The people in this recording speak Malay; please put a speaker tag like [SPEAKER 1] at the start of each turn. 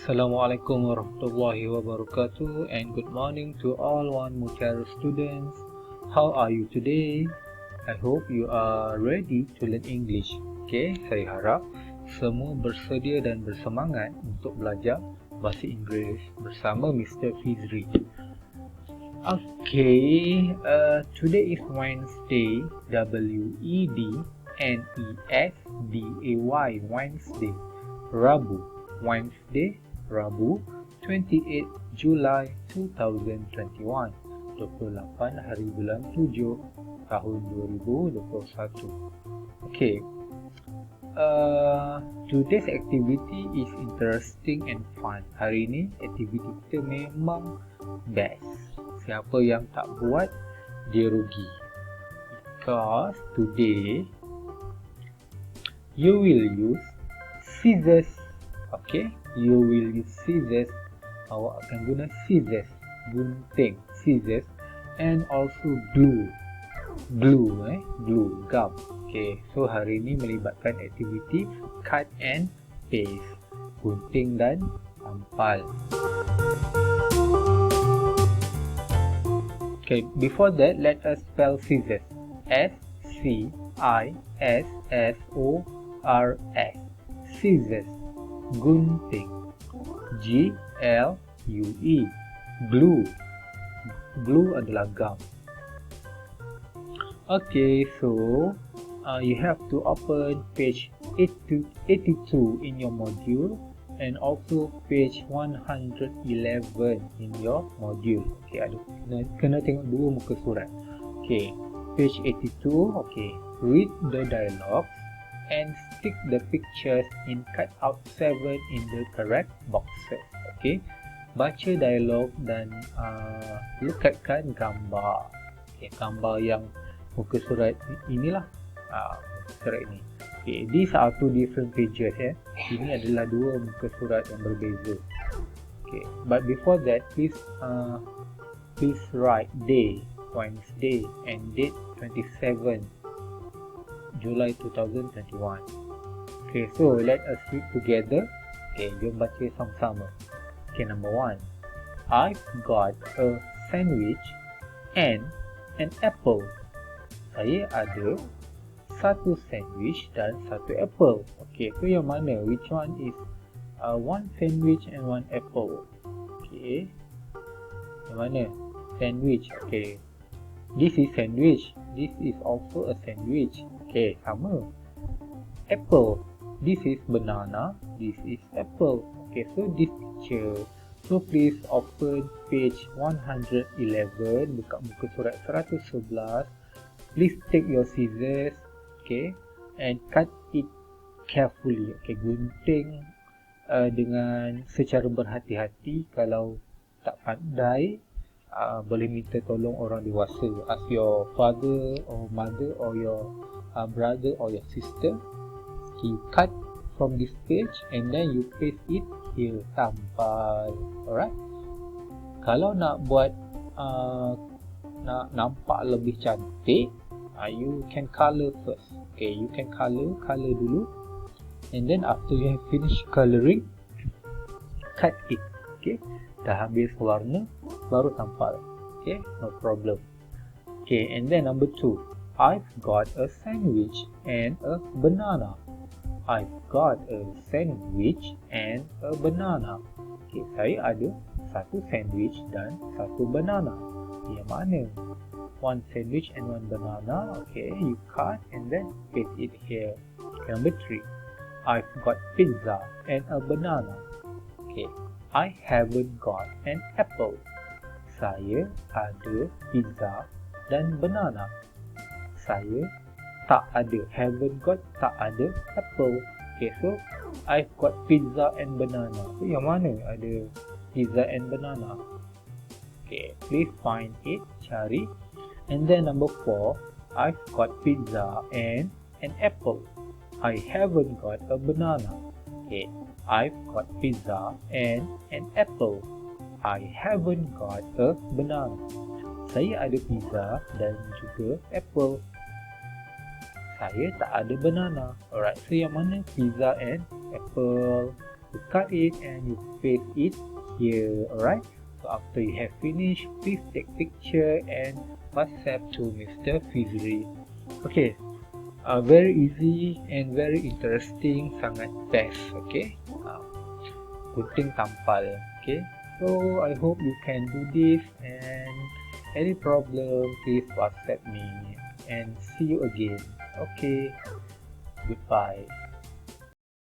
[SPEAKER 1] Assalamualaikum warahmatullahi wabarakatuh, and good morning to all One Mutiara students. How are you today? I hope you are ready to learn English. Okay, saya harap semua bersedia dan bersemangat untuk belajar bahasa Inggeris bersama Mr. Fizri. Okay, today is Wednesday, Wednesday, Wednesday, Rabu, 28 Julai 2021, 28 hari bulan 7 tahun 2021. Okay, today's activity is interesting and fun. Hari ini aktiviti kita memang best. Siapa yang tak buat, dia rugi. Because today you will use scissors. Okay, you will use scissors. Awak akan guna scissors, gunting, scissors, and also glue, gum. Okay, so hari ini melibatkan aktiviti cut and paste, gunting dan tampal. Okay, before that, let us spell scissors. S-C-I-S-S-O-R-S. Scissors. Gunting. G-L-U-E. Glue. Glue adalah gum. Okay, so you have to open page 82 in your module and also page 111 in your module. Okay, kena tengok dua muka surat. Okay, page 82. Okay, read the dialogues and stick the pictures in cutout 7 in the correct boxes. Okay, baca dialog dan lekatkan gambar. Okay, gambar yang muka surat inilah, muka surat ini. Okay, these are two different pages. Ini adalah dua muka surat yang berbeza. Okay, but before that, please write day, Wednesday, and date 27 July 2021. Okay, so let us read together. Okay, jom baca sama-sama. Okay, number 1. I've got a sandwich and an apple. Saya ada satu sandwich dan satu apple. Okay, so yang mana? Which one is one sandwich and one apple? Okay, yang mana? Sandwich. Okay, this is sandwich. This is also a sandwich. Okay, sama. Apple. This is banana. This is apple. Okay, so this picture. So please open page 111, buka muka surat 111. Please take your scissors, okay, and cut it carefully. Okay, gunting dengan secara berhati-hati. Kalau tak pandai, boleh minta tolong orang dewasa. Ask your father or mother or your brother or your sister. You cut from this page and then you paste it here, tampal. Alright. Kalau nak buat nak nampak lebih cantik, you can color first. Okay, you can color dulu, and then after you have finished coloring, cut it. Okay, dah habis warna baru tampal. Okay, no problem. Okay, and then number 2. I've got a sandwich and a banana. I've got a sandwich and a banana. Okay, saya ada satu sandwich dan satu banana. Yang mana? One sandwich and one banana. Okay, you cut and then paste it here. Okay, number 3. I've got pizza and a banana. Okay, I haven't got an apple. Saya ada pizza dan banana. Saya tak ada, haven't got, tak ada apple. Okay, so I've got pizza and banana. So yang mana ada pizza and banana? Okay, please find it, cari. And then number 4, I've got pizza and an apple. I haven't got a banana. Okay, I've got pizza and an apple. I haven't got a banana. Saya ada pizza dan juga apple. Saya tak ada banana. Alright, so yang mana pizza and apple? You cut it and you paste it here. Alright, so after you have finished, please take picture and WhatsApp to Mr. Fizri. Okay, very easy and very interesting, sangat best. Okay, gunting tampal. Okay, so I hope you can do this, and any problem please WhatsApp me, and see you again. Okay, goodbye.